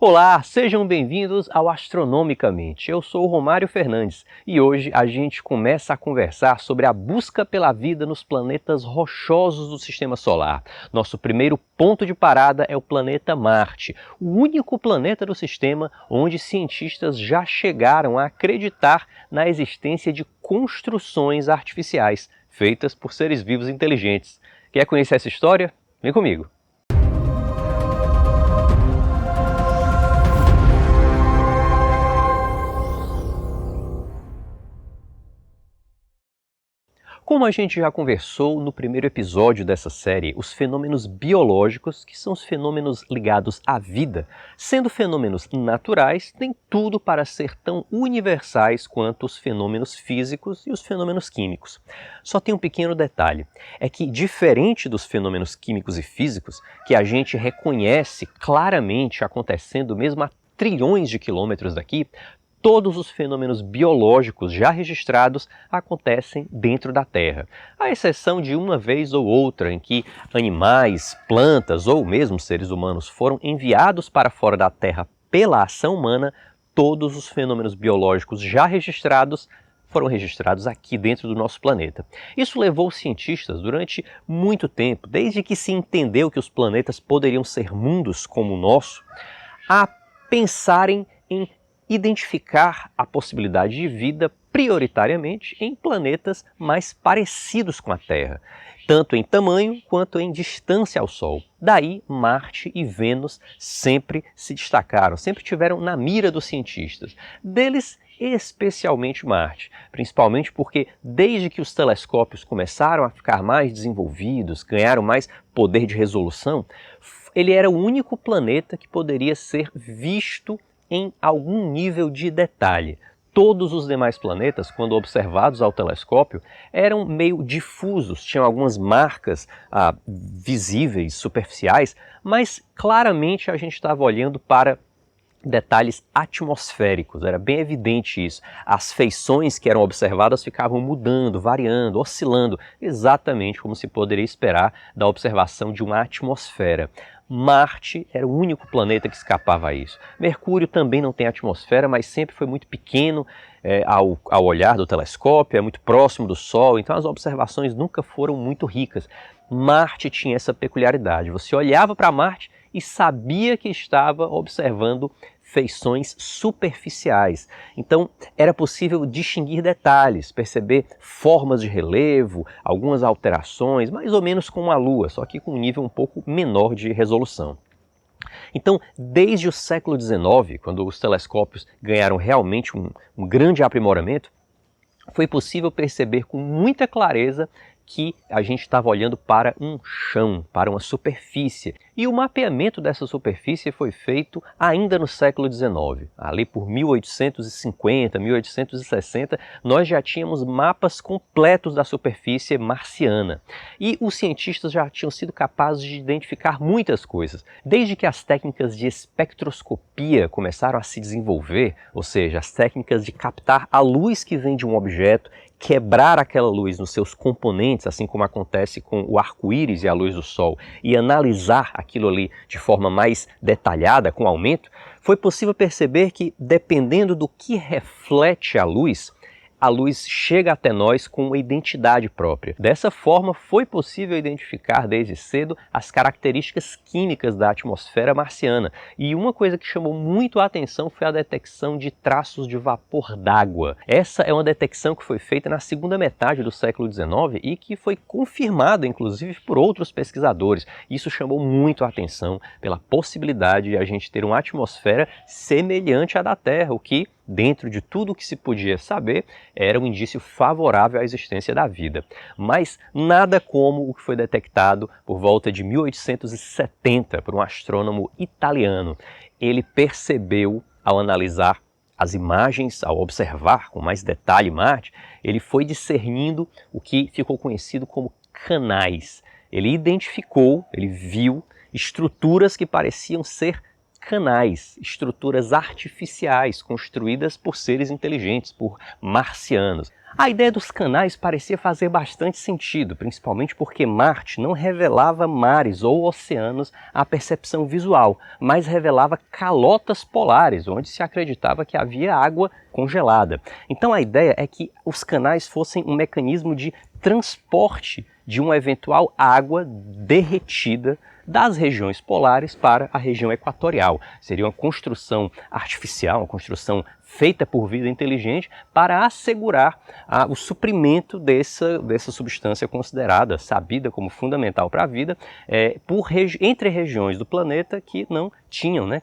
Olá, sejam bem-vindos ao Astronomicamente. Eu sou o Romário Fernandes e hoje a gente começa a conversar sobre a busca pela vida nos planetas rochosos do Sistema Solar. Nosso primeiro ponto de parada é o planeta Marte, o único planeta do sistema onde cientistas já chegaram a acreditar na existência de construções artificiais feitas por seres vivos inteligentes. Quer conhecer essa história? Vem comigo! Como a gente já conversou no primeiro episódio dessa série, os fenômenos biológicos, que são os fenômenos ligados à vida, sendo fenômenos naturais, têm tudo para ser tão universais quanto os fenômenos físicos e os fenômenos químicos. Só tem um pequeno detalhe, é que diferente dos fenômenos químicos e físicos, que a gente reconhece claramente acontecendo mesmo a trilhões de quilômetros daqui, todos os fenômenos biológicos já registrados acontecem dentro da Terra, à exceção de uma vez ou outra em que animais, plantas ou mesmo seres humanos foram enviados para fora da Terra pela ação humana. Todos os fenômenos biológicos já registrados foram registrados aqui dentro do nosso planeta. Isso levou os cientistas durante muito tempo, desde que se entendeu que os planetas poderiam ser mundos como o nosso, a pensarem em identificar a possibilidade de vida prioritariamente em planetas mais parecidos com a Terra, tanto em tamanho quanto em distância ao Sol. Daí, Marte e Vênus sempre se destacaram, sempre tiveram na mira dos cientistas. Deles, especialmente Marte, principalmente porque desde que os telescópios começaram a ficar mais desenvolvidos, ganharam mais poder de resolução, ele era o único planeta que poderia ser visto em algum nível de detalhe. Todos os demais planetas, quando observados ao telescópio, eram meio difusos, tinham algumas marcas visíveis, superficiais, mas claramente a gente estava olhando para detalhes atmosféricos, era bem evidente isso. As feições que eram observadas ficavam mudando, variando, oscilando, exatamente como se poderia esperar da observação de uma atmosfera. Marte era o único planeta que escapava a isso. Mercúrio também não tem atmosfera, mas sempre foi muito pequeno ao olhar do telescópio, é muito próximo do Sol, então as observações nunca foram muito ricas. Marte tinha essa peculiaridade, você olhava para Marte e sabia que estava observando feições superficiais. Então era possível distinguir detalhes, perceber formas de relevo, algumas alterações, mais ou menos como a Lua, só que com um nível um pouco menor de resolução. Então, desde o século XIX, quando os telescópios ganharam realmente um grande aprimoramento, foi possível perceber com muita clareza que a gente estava olhando para um chão, para uma superfície. E o mapeamento dessa superfície foi feito ainda no século XIX. Ali por 1850, 1860, nós já tínhamos mapas completos da superfície marciana. E os cientistas já tinham sido capazes de identificar muitas coisas. Desde que as técnicas de espectroscopia começaram a se desenvolver, ou seja, as técnicas de captar a luz que vem de um objeto, quebrar aquela luz nos seus componentes, assim como acontece com o arco-íris e a luz do Sol, e analisar aquilo ali de forma mais detalhada, com aumento, foi possível perceber que, dependendo do que reflete a luz chega até nós com uma identidade própria. Dessa forma, foi possível identificar desde cedo as características químicas da atmosfera marciana. E uma coisa que chamou muito a atenção foi a detecção de traços de vapor d'água. Essa é uma detecção que foi feita na segunda metade do século XIX e que foi confirmada, inclusive, por outros pesquisadores. Isso chamou muito a atenção pela possibilidade de a gente ter uma atmosfera semelhante à da Terra, o que, dentro de tudo o que se podia saber, era um indício favorável à existência da vida. Mas nada como o que foi detectado por volta de 1870 por um astrônomo italiano. Ele percebeu, ao analisar as imagens, ao observar com mais detalhe Marte, ele foi discernindo o que ficou conhecido como canais. Ele identificou, ele viu estruturas que pareciam ser canais, estruturas artificiais construídas por seres inteligentes, por marcianos. A ideia dos canais parecia fazer bastante sentido, principalmente porque Marte não revelava mares ou oceanos à percepção visual, mas revelava calotas polares, onde se acreditava que havia água congelada. Então a ideia é que os canais fossem um mecanismo de transporte de uma eventual água derretida das regiões polares para a região equatorial. Seria uma construção artificial, uma construção feita por vida inteligente para assegurar o suprimento dessa substância considerada, sabida como fundamental para a vida, entre regiões do planeta que não tinham, né?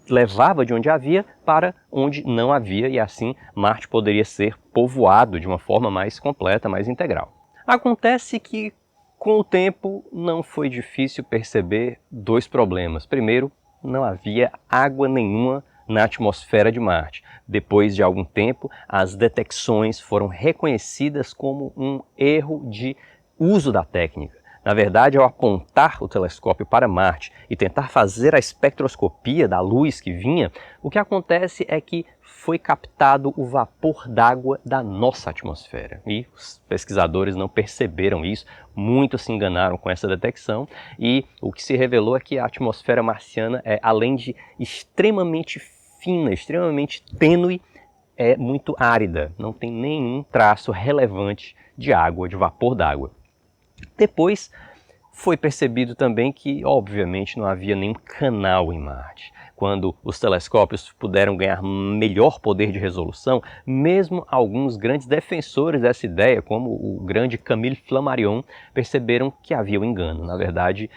Levava de onde havia para onde não havia, e assim Marte poderia ser povoado de uma forma mais completa, mais integral. Acontece que, com o tempo, não foi difícil perceber dois problemas. Primeiro, não havia água nenhuma na atmosfera de Marte. Depois de algum tempo, as detecções foram reconhecidas como um erro de uso da técnica. Na verdade, ao apontar o telescópio para Marte e tentar fazer a espectroscopia da luz que vinha, o que acontece é que foi captado o vapor d'água da nossa atmosfera. E os pesquisadores não perceberam isso, muitos se enganaram com essa detecção, e o que se revelou é que a atmosfera marciana, além de extremamente fina, extremamente tênue, é muito árida, não tem nenhum traço relevante de água, de vapor d'água. Depois foi percebido também que, obviamente, não havia nenhum canal em Marte. Quando os telescópios puderam ganhar melhor poder de resolução, mesmo alguns grandes defensores dessa ideia, como o grande Camille Flammarion, perceberam que havia um engano. Na verdade,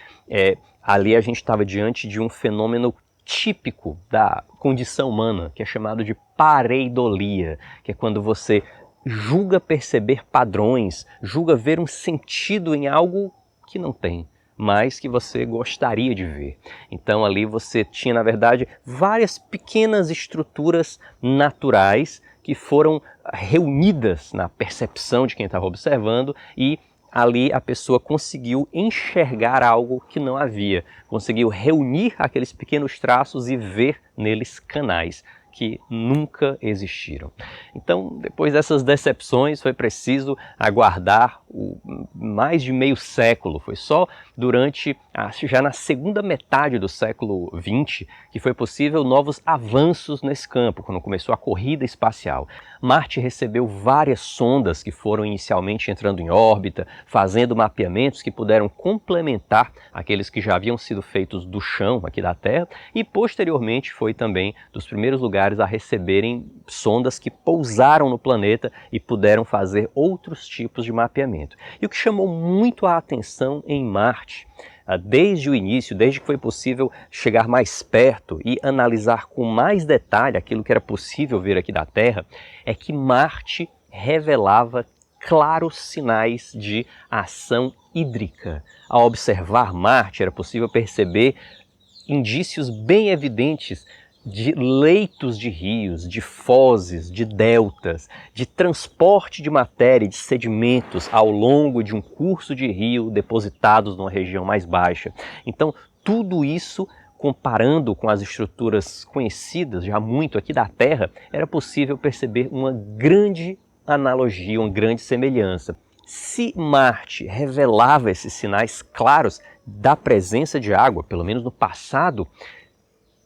ali a gente estava diante de um fenômeno típico da condição humana, que é chamado de pareidolia, que é quando você julga perceber padrões, julga ver um sentido em algo que não tem, mas que você gostaria de ver. Então ali você tinha, na verdade, várias pequenas estruturas naturais que foram reunidas na percepção de quem estava observando, e ali a pessoa conseguiu enxergar algo que não havia, conseguiu reunir aqueles pequenos traços e ver neles canais que nunca existiram. Então, depois dessas decepções, foi preciso aguardar mais de meio século. Foi só durante, já na segunda metade do século XX, que foi possível novos avanços nesse campo, quando começou a corrida espacial. Marte recebeu várias sondas que foram inicialmente entrando em órbita, fazendo mapeamentos que puderam complementar aqueles que já haviam sido feitos do chão aqui da Terra, e posteriormente foi também dos primeiros lugares a receberem sondas que pousaram no planeta e puderam fazer outros tipos de mapeamento. E o que chamou muito a atenção em Marte, desde o início, desde que foi possível chegar mais perto e analisar com mais detalhe aquilo que era possível ver aqui da Terra, é que Marte revelava claros sinais de ação hídrica. Ao observar Marte, era possível perceber indícios bem evidentes de leitos de rios, de fozes, de deltas, de transporte de matéria e de sedimentos ao longo de um curso de rio depositados numa região mais baixa. Então, tudo isso, comparando com as estruturas conhecidas já muito aqui da Terra, era possível perceber uma grande analogia, uma grande semelhança. Se Marte revelava esses sinais claros da presença de água, pelo menos no passado,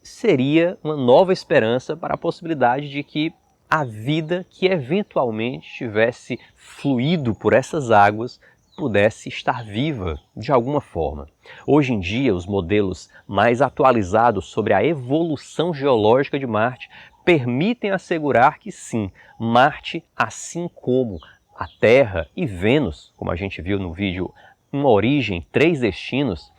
seria uma nova esperança para a possibilidade de que a vida que eventualmente tivesse fluído por essas águas pudesse estar viva de alguma forma. Hoje em dia, os modelos mais atualizados sobre a evolução geológica de Marte permitem assegurar que sim, Marte, assim como a Terra e Vênus, como a gente viu no vídeo Uma Origem, Três Destinos,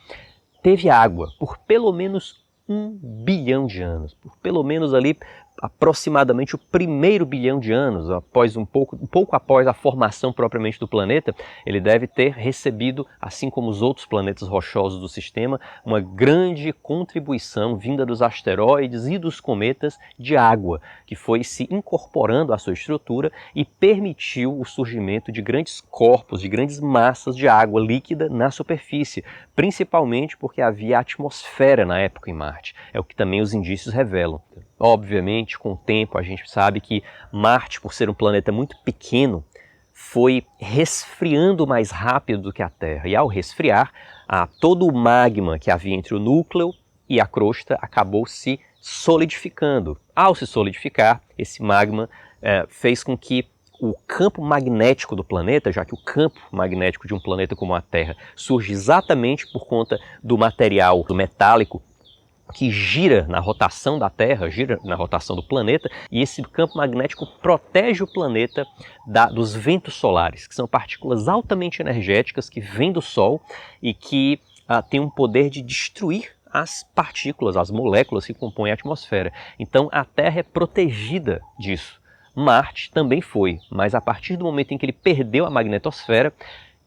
teve água por pelo menos 1 bilhão de anos, por pelo menos ali aproximadamente o primeiro bilhão de anos, após um pouco após a formação propriamente do planeta, ele deve ter recebido, assim como os outros planetas rochosos do sistema, uma grande contribuição vinda dos asteroides e dos cometas de água, que foi se incorporando à sua estrutura e permitiu o surgimento de grandes corpos, de grandes massas de água líquida na superfície, principalmente porque havia atmosfera na época em Marte. Marte. É o que também os indícios revelam. Obviamente, com o tempo, a gente sabe que Marte, por ser um planeta muito pequeno, foi resfriando mais rápido do que a Terra. E ao resfriar, todo o magma que havia entre o núcleo e a crosta acabou se solidificando. Ao se solidificar, esse magma fez com que o campo magnético do planeta, já que o campo magnético de um planeta como a Terra surge exatamente por conta do material metálico que gira na rotação da Terra, gira na rotação do planeta, e esse campo magnético protege o planeta dos ventos solares, que são partículas altamente energéticas que vêm do Sol e que têm um poder de destruir as partículas, as moléculas que compõem a atmosfera. Então a Terra é protegida disso. Marte também foi, mas a partir do momento em que ele perdeu a magnetosfera,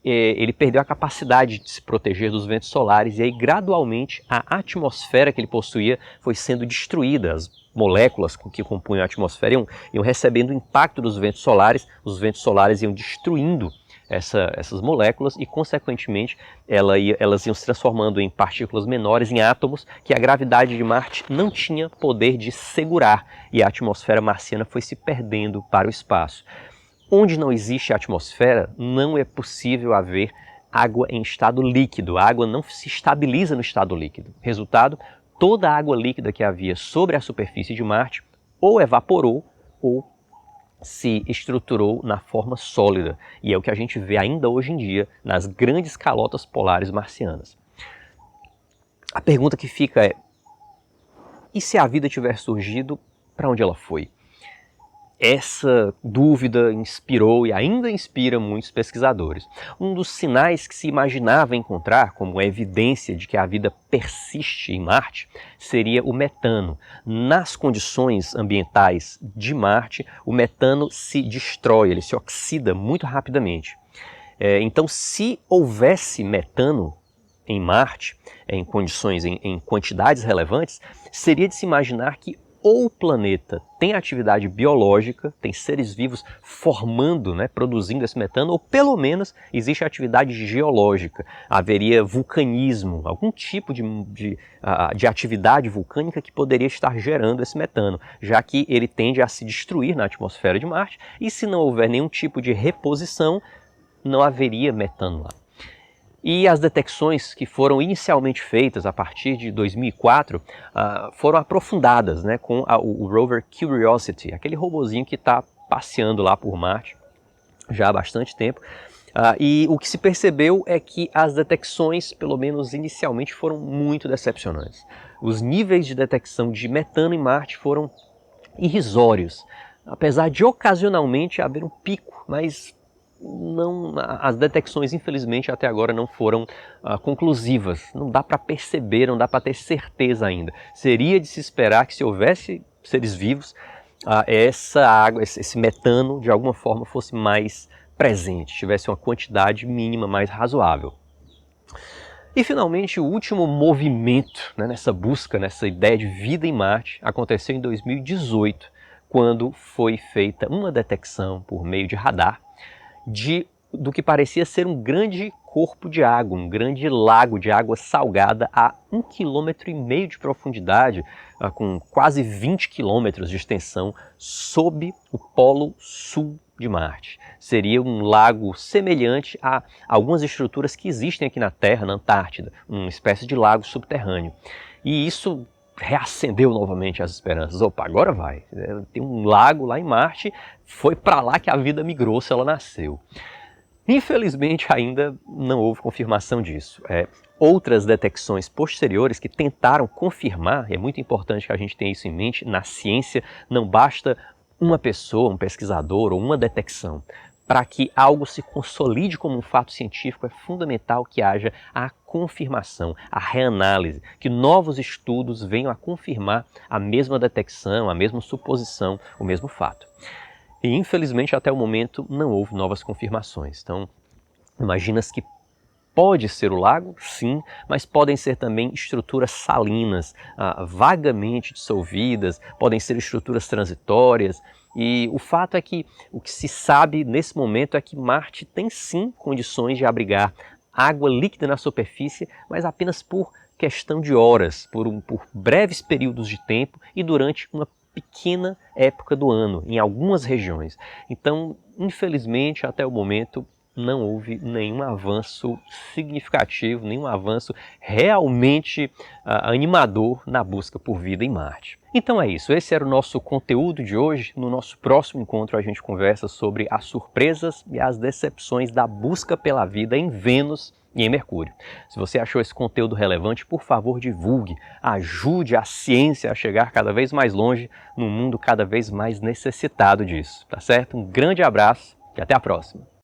ele perdeu a capacidade de se proteger dos ventos solares e aí gradualmente a atmosfera que ele possuía foi sendo destruída. As moléculas que compunham a atmosfera iam recebendo o impacto dos ventos solares, os ventos solares iam destruindo essas moléculas e, consequentemente, elas iam se transformando em partículas menores, em átomos, que a gravidade de Marte não tinha poder de segurar e a atmosfera marciana foi se perdendo para o espaço. Onde não existe atmosfera, não é possível haver água em estado líquido. A água não se estabiliza no estado líquido. Resultado, toda a água líquida que havia sobre a superfície de Marte ou evaporou ou se estruturou na forma sólida. E é o que a gente vê ainda hoje em dia nas grandes calotas polares marcianas. A pergunta que fica é: e se a vida tiver surgido, para onde ela foi? Essa dúvida inspirou e ainda inspira muitos pesquisadores. Um dos sinais que se imaginava encontrar como evidência de que a vida persiste em Marte seria o metano. Nas condições ambientais de Marte, o metano se destrói, ele se oxida muito rapidamente. Então, se houvesse metano em Marte, em condições, em quantidades relevantes, seria de se imaginar que ou o planeta tem atividade biológica, tem seres vivos formando, produzindo esse metano, ou pelo menos existe atividade geológica, haveria vulcanismo, algum tipo de atividade vulcânica que poderia estar gerando esse metano, já que ele tende a se destruir na atmosfera de Marte, e se não houver nenhum tipo de reposição, não haveria metano lá. E as detecções que foram inicialmente feitas a partir de 2004 foram aprofundadas com o rover Curiosity, aquele robozinho que está passeando lá por Marte já há bastante tempo. E o que se percebeu é que as detecções, pelo menos inicialmente, foram muito decepcionantes. Os níveis de detecção de metano em Marte foram irrisórios, apesar de ocasionalmente haver um pico, mas as detecções, infelizmente, até agora não foram conclusivas. Não dá para perceber, não dá para ter certeza ainda. Seria de se esperar que, se houvesse seres vivos, essa água, esse metano, de alguma forma, fosse mais presente, tivesse uma quantidade mínima mais razoável. E, finalmente, o último movimento nessa busca, nessa ideia de vida em Marte, aconteceu em 2018, quando foi feita uma detecção por meio de radar do que parecia ser um grande corpo de água, um grande lago de água salgada a 1,5 km de profundidade, com quase 20 km de extensão, sob o polo sul de Marte. Seria um lago semelhante a algumas estruturas que existem aqui na Terra, na Antártida, uma espécie de lago subterrâneo. E isso reacendeu novamente as esperanças. Opa, agora vai. Tem um lago lá em Marte, foi para lá que a vida migrou se ela nasceu. Infelizmente, ainda não houve confirmação disso. Outras detecções posteriores que tentaram confirmar, e é muito importante que a gente tenha isso em mente, na ciência não basta uma pessoa, um pesquisador ou uma detecção. Para que algo se consolide como um fato científico, é fundamental que haja a confirmação, a reanálise, que novos estudos venham a confirmar a mesma detecção, a mesma suposição, o mesmo fato. E, infelizmente, até o momento, não houve novas confirmações. Então, imagina-se que pode ser o lago, sim, mas podem ser também estruturas salinas, vagamente dissolvidas, podem ser estruturas transitórias. E o fato é que o que se sabe nesse momento é que Marte tem sim condições de abrigar água líquida na superfície, mas apenas por questão de horas, por breves períodos de tempo e durante uma pequena época do ano, em algumas regiões. Então, infelizmente, até o momento, não houve nenhum avanço significativo, nenhum avanço realmente animador na busca por vida em Marte. Então é isso, esse era o nosso conteúdo de hoje. No nosso próximo encontro a gente conversa sobre as surpresas e as decepções da busca pela vida em Vênus e em Mercúrio. Se você achou esse conteúdo relevante, por favor divulgue, ajude a ciência a chegar cada vez mais longe num mundo cada vez mais necessitado disso, tá certo? Um grande abraço e até a próxima!